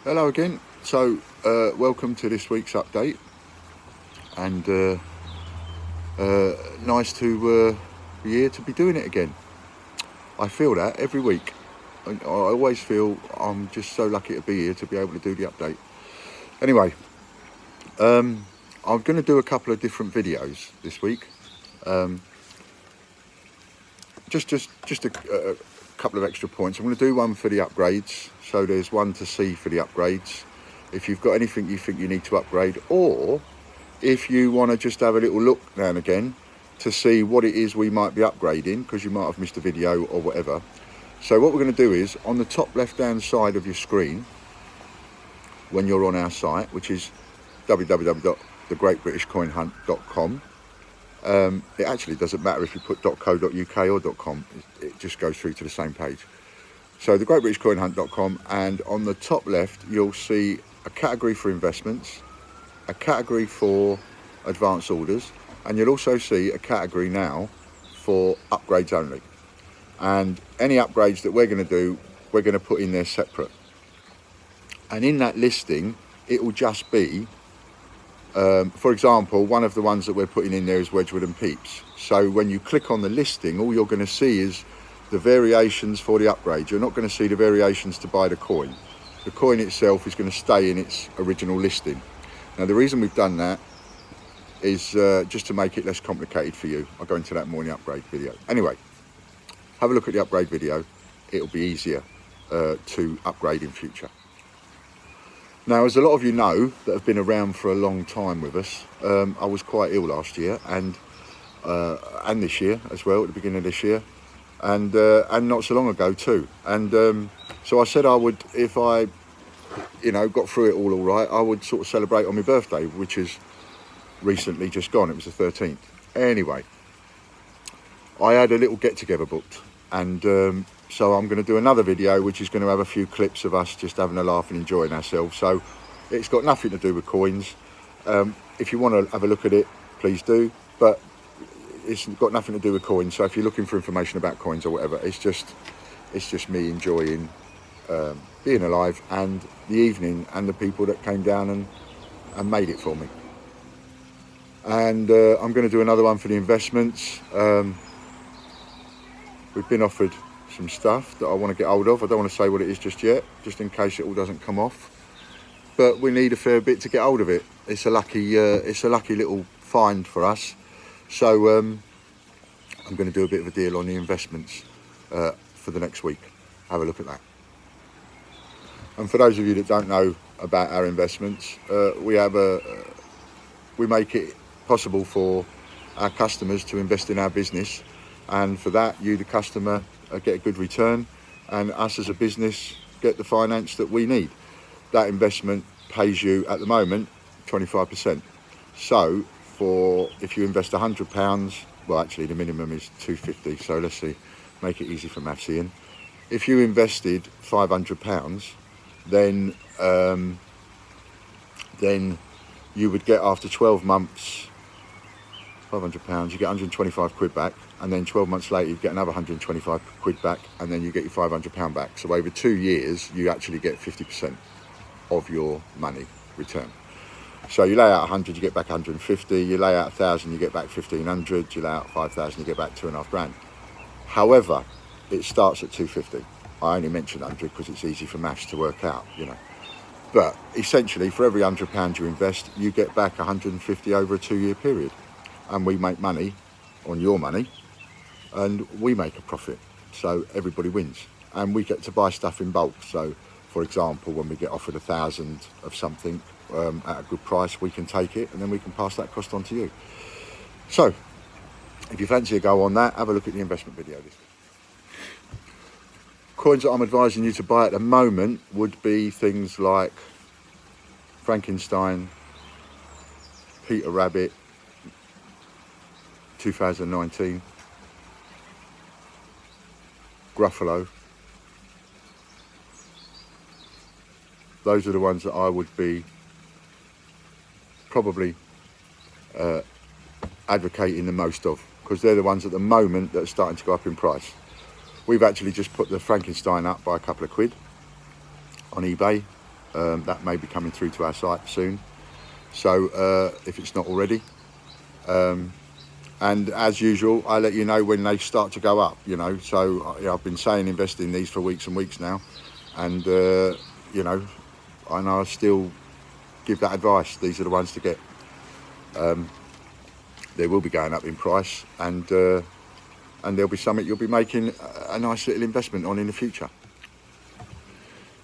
Hello again. So welcome to this week's update, and nice to be here to be doing it again. I feel that every week. I always feel I'm just so lucky to be here to be able to do the update. Anyway, I'm going to do a couple of different videos this week. Just a couple of extra points. I'm going to do one for the upgrades, so there's one to see for the upgrades. If you've got anything you think you need to upgrade, or if you want to just have a little look now and again to see what it is we might be upgrading, because you might have missed a video or whatever. So what we're going to do is, on the top left hand side of your screen, when you're on our site, which is www.thegreatbritishcoinhunt.com, it actually doesn't matter if you put .co.uk or .com, it just goes through to the same page. So thegreatbritishcoinhunt.com, and on the top left you'll see a category for investments, a category for advance orders, and you'll also see a category now for upgrades only. And any upgrades that we're going to do, we're going to put in there separate. And in that listing, it will just be, for example, one of the ones that we're putting in there is Wedgewood and Peeps. So when you click on the listing, all you're going to see is the variations for the upgrade. You're not going to see the variations to buy the coin. The coin itself is going to stay in its original listing. Now, the reason we've done that is just to make it less complicated for you. I'll go into that more in the upgrade video. Anyway, have a look at the upgrade video. It'll be easier to upgrade in future. Now, as a lot of you know that have been around for a long time with us, I was quite ill last year and this year as well, at the beginning of this year, and not so long ago too. And so I said I would, if I, got through it all right, I would sort of celebrate on my birthday, which is recently just gone. It was the 13th. Anyway, I had a little get-together booked, and so I'm going to do another video which is going to have a few clips of us just having a laugh and enjoying ourselves. So it's got nothing to do with coins. If you want to have a look at it, please do, but it's got nothing to do with coins. So if you're looking for information about coins or whatever, it's just me enjoying being alive, and the evening, and the people that came down and made it for me. And I'm going to do another one for the investments. We've been offered some stuff that I want to get hold of. I don't want to say what it is just yet, just in case it all doesn't come off. But we need a fair bit to get hold of it. It's a lucky little find for us. So I'm going to do a bit of a deal on the investments for the next week. Have a look at that. And for those of you that don't know about our investments, we make it possible for our customers to invest in our business, and for that, you, the customer, get a good return, and us as a business get the finance that we need. That investment pays you at the moment 25%. So if you invest £100, well, actually the minimum is £250, so let's see, make it easy for maths, Ian. If you invested £500, then you would get, after 12 months, £500, you get 125 quid back, and then 12 months later you get another 125 quid back, and then you get your £500 back. So over 2 years you actually get 50% of your money return. So you lay out 100, you get back 150. You lay out 1,000, you get back 1,500. You lay out 5,000, you get back 2.5 grand. However, it starts at 250. I only mention 100 because it's easy for maths to work out, But essentially, for every £100 you invest, you get back 150 over a 2-year period. And we make money on your money, and we make a profit. So everybody wins. And we get to buy stuff in bulk. So, for example, when we get offered 1,000 of something at a good price, we can take it, and then we can pass that cost on to you. So, if you fancy a go on that, have a look at the investment video. Coins that I'm advising you to buy at the moment would be things like Frankenstein, Peter Rabbit, 2019, Gruffalo. Those are the ones that I would be probably advocating the most of, because they're the ones at the moment that are starting to go up in price. We've actually just put the Frankenstein up by a couple of quid on eBay. That may be coming through to our site soon, so if it's not already. And as usual, I let you know when they start to go up, you know. So I've been saying invest in these for weeks and weeks now, and you know, and I still give that advice. These are the ones to get. They will be going up in price, and there'll be something you'll be making a nice little investment on in the future.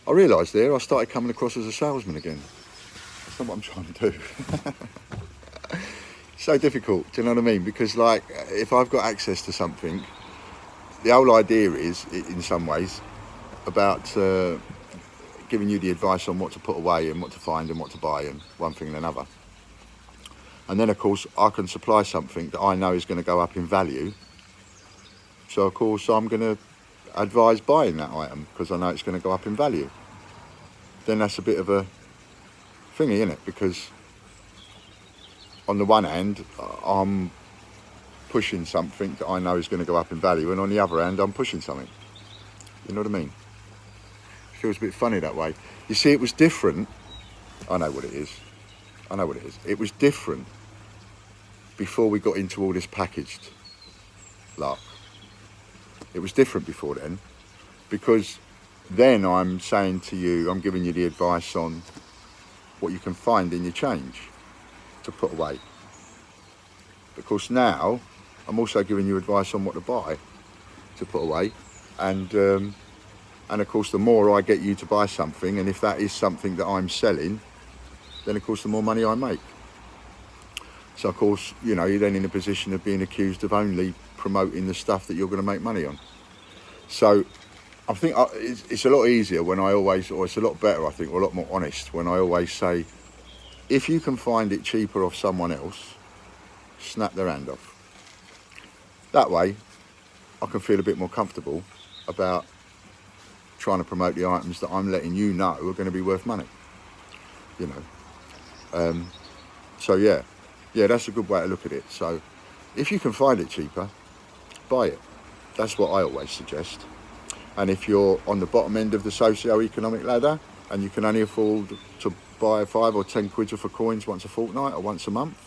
I realised there I started coming across as a salesman again. That's not what I'm trying to do. So difficult, do you know what I mean? Because like, if I've got access to something, the whole idea is, in some ways, about giving you the advice on what to put away and what to find and what to buy and one thing and another. And then of course I can supply something that I know is going to go up in value. So of course I'm going to advise buying that item because I know it's going to go up in value. Then that's a bit of a thingy, isn't it? Because on the one hand, I'm pushing something that I know is going to go up in value, and on the other hand, I'm pushing something. You know what I mean? It feels a bit funny that way. You see, it was different. I know what it is. I know what it is. It was different before we got into all this packaged lark. It was different before then, because then I'm saying to you, I'm giving you the advice on what you can find in your change to put away. Of course now I'm also giving you advice on what to buy to put away, and of course the more I get you to buy something, and if that is something that I'm selling, then of course the more money I make. So of course, you know, you're then in a position of being accused of only promoting the stuff that you're going to make money on. So I think it's a lot easier when I always, or it's a lot better I think, or a lot more honest when I always say, if you can find it cheaper off someone else, snap their hand off. That way, I can feel a bit more comfortable about trying to promote the items that I'm letting you know are going to be worth money. You know. So yeah, that's a good way to look at it. So if you can find it cheaper, buy it. That's what I always suggest. And if you're on the bottom end of the socio-economic ladder and you can only afford to buy 5 or 10 quid worth of coins once a fortnight or once a month,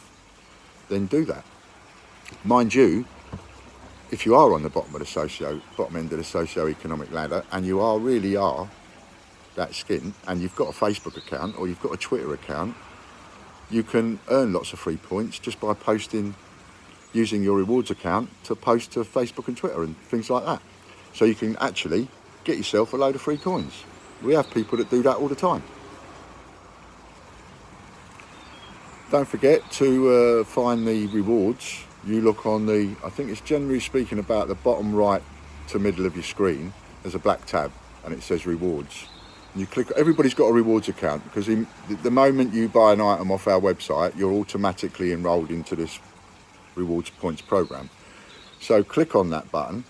then do that. Mind you, if you are on the bottom end of the socio-economic ladder, and you really are that skint, and you've got a Facebook account or you've got a Twitter account, you can earn lots of free points just by using your rewards account to post to Facebook and Twitter and things like that. So you can actually get yourself a load of free coins. We have people that do that all the time. Don't forget to find the rewards. You look on I think it's generally speaking about the bottom right to middle of your screen. There's a black tab and it says rewards. And you click, everybody's got a rewards account, because the moment you buy an item off our website, you're automatically enrolled into this rewards points program. So click on that button.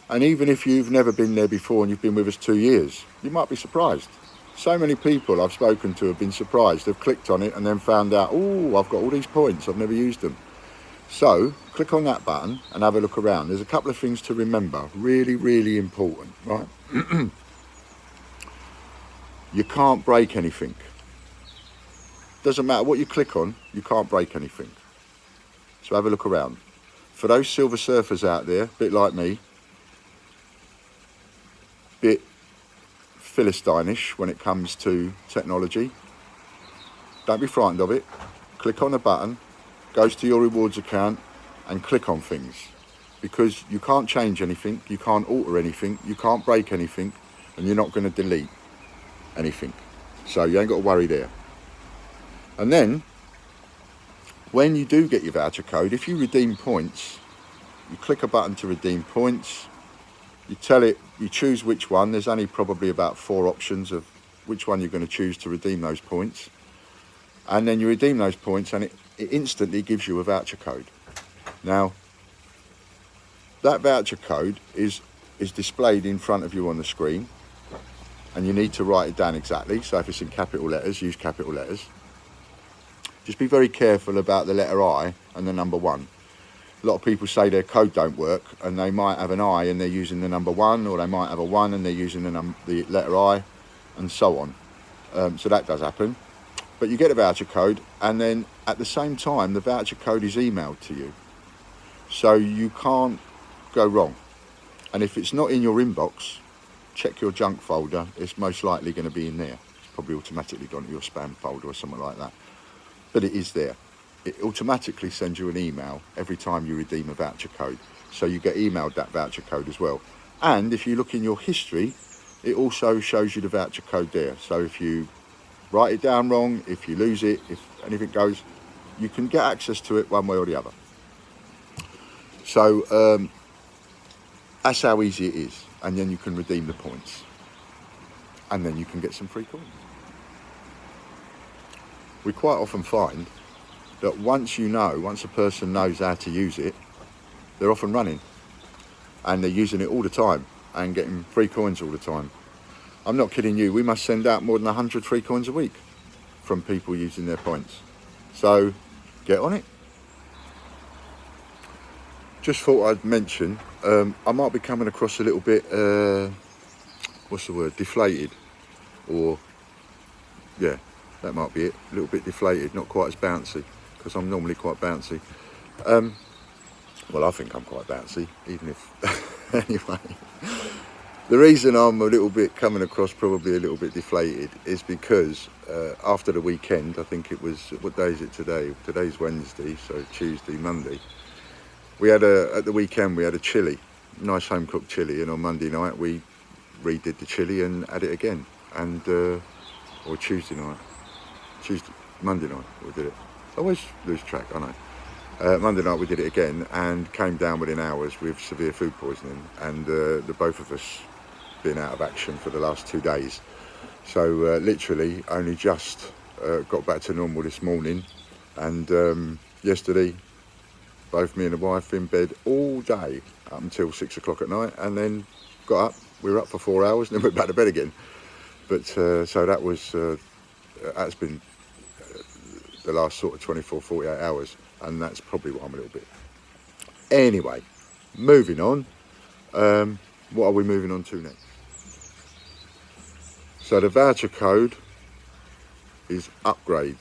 And even if you've never been there before and you've been with us 2 years, you might be surprised. So many people I've spoken to have been surprised. They've clicked on it and then found out, oh, I've got all these points, I've never used them. So click on that button and have a look around. There's a couple of things to remember, really, really important, right? You can't break anything. Doesn't matter what you click on, you can't break anything. So have a look around. For those silver surfers out there, a bit like me, bit Philistinish when it comes to technology, don't be frightened of it. Click on the button, goes to your rewards account, and click on things, because you can't change anything, you can't alter anything, you can't break anything, and you're not going to delete anything. So you ain't got to worry there. And then when you do get your voucher code, if you redeem points, you click a button to redeem points. You tell it, you choose which one. There's only probably about 4 options of which one you're going to choose to redeem those points. And then you redeem those points and it instantly gives you a voucher code. Now, that voucher code is displayed in front of you on the screen, and you need to write it down exactly. So if it's in capital letters, use capital letters. Just be very careful about the letter I and the number 1. A lot of people say their code don't work, and they might have an I and they're using the number 1, or they might have a 1 and they're using the letter I, and so on. So that does happen. But you get a voucher code, and then at the same time, the voucher code is emailed to you. So you can't go wrong. And if it's not in your inbox, check your junk folder. It's most likely going to be in there. It's probably automatically gone to your spam folder or something like that. But it is there. It automatically sends you an email every time you redeem a voucher code. So you get emailed that voucher code as well. And if you look in your history, it also shows you the voucher code there. So if you write it down wrong, if you lose it, if anything goes, you can get access to it one way or the other. So that's how easy it is. And then you can redeem the points. And then you can get some free coins. We quite often find that once a person knows how to use it, they're off and running. And they're using it all the time and getting free coins all the time. I'm not kidding you, we must send out more than 100 free coins a week from people using their points. So get on it. Just thought I'd mention, I might be coming across a little bit, deflated, or, yeah, that might be it, a little bit deflated, not quite as bouncy, because I'm normally quite bouncy. Well, I think I'm quite bouncy, even if, anyway. The reason I'm a little bit coming across probably a little bit deflated is because after the weekend, I think it was, what day is it today? Today's Wednesday, so Tuesday, Monday. At the weekend we had a chilli, nice home cooked chilli, and on Monday night we redid the chilli and had it again. And, or Monday night we did it. I always lose track, I know. Monday night we did it again and came down within hours with severe food poisoning, and the both of us been out of action for the last 2 days. So literally only just got back to normal this morning, and yesterday both me and the wife in bed all day up until 6 o'clock at night, and then got up. We were up for 4 hours and then went back to bed again. But so that's been the last sort of 24, 48 hours, and that's probably what I'm a little bit. Anyway, moving on. What are we moving on to next? So the voucher code is upgrade,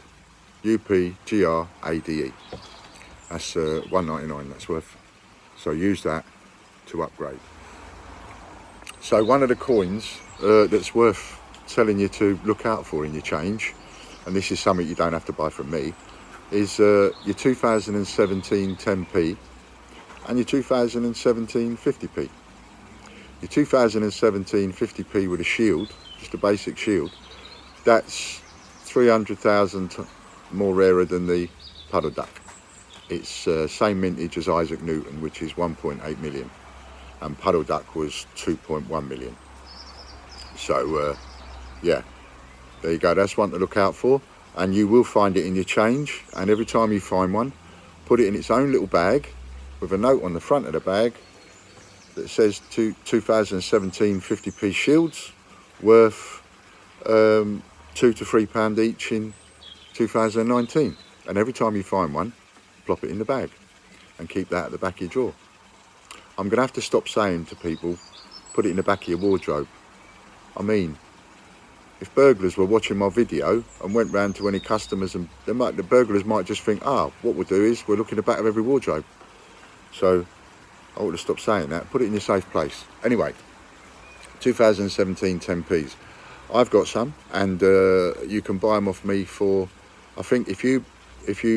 UPGRADE. That's $1.99 that's worth. So use that to upgrade. So one of the coins that's worth telling you to look out for in your change, and this is something you don't have to buy from me, is your 2017 10p and your 2017 50p. Your 2017 50p with a shield, just a basic shield, that's 300,000 more rarer than the puddle duck. It's same mintage as Isaac Newton, which is 1.8 million, and puddle duck was 2.1 million. So yeah, there you go, that's one to look out for, and you will find it in your change. And every time you find one, put it in its own little bag with a note on the front of the bag that says 2017 50p shields worth £2 to £3 each in 2019. And every time you find one, plop it in the bag and keep that at the back of your drawer. I'm going to have to stop saying to people, put it in the back of your wardrobe. I mean, if burglars were watching my video and went round to any customers, and the burglars might just think, what we'll do is we'll look in the back of every wardrobe. So I ought to stop saying that. Put it in your safe place. Anyway, 2017 10p's. I've got some, and you can buy them off me for, I think if you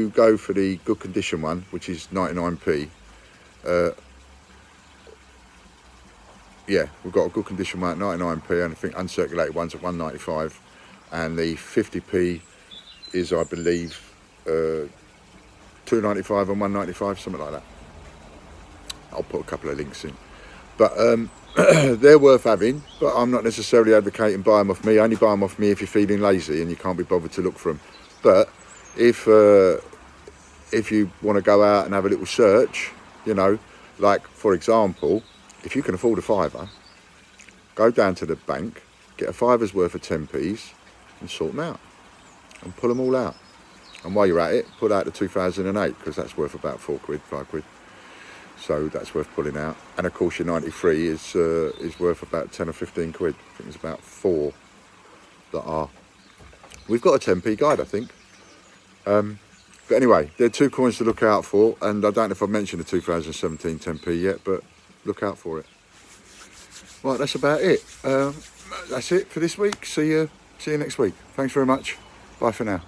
go for the good condition one, which is 99p, yeah, we've got a good condition one at 99p, and I think uncirculated ones at 195, and the 50p is, I believe, 295 and 195, something like that. I'll put a couple of links in. But they're worth having, but I'm not necessarily advocating buy them off me. Only buy them off me if you're feeling lazy and you can't be bothered to look for them. But if you want to go out and have a little search, like for example, if you can afford a £5, go down to the bank, get a £5's worth of 10p's and sort them out and pull them all out. And while you're at it, pull out the 2008, because that's worth about £4, £5. So that's worth pulling out. And of course your 93 is worth about 10 or 15 quid. I think there's about 4 that are We've got a 10p guide, I think. But anyway, there are 2 coins to look out for, and I don't know if I've mentioned the 2017 10p yet, but look out for it. Right, that's about it. That's it for this week. See you next week. Thanks very much. Bye for now.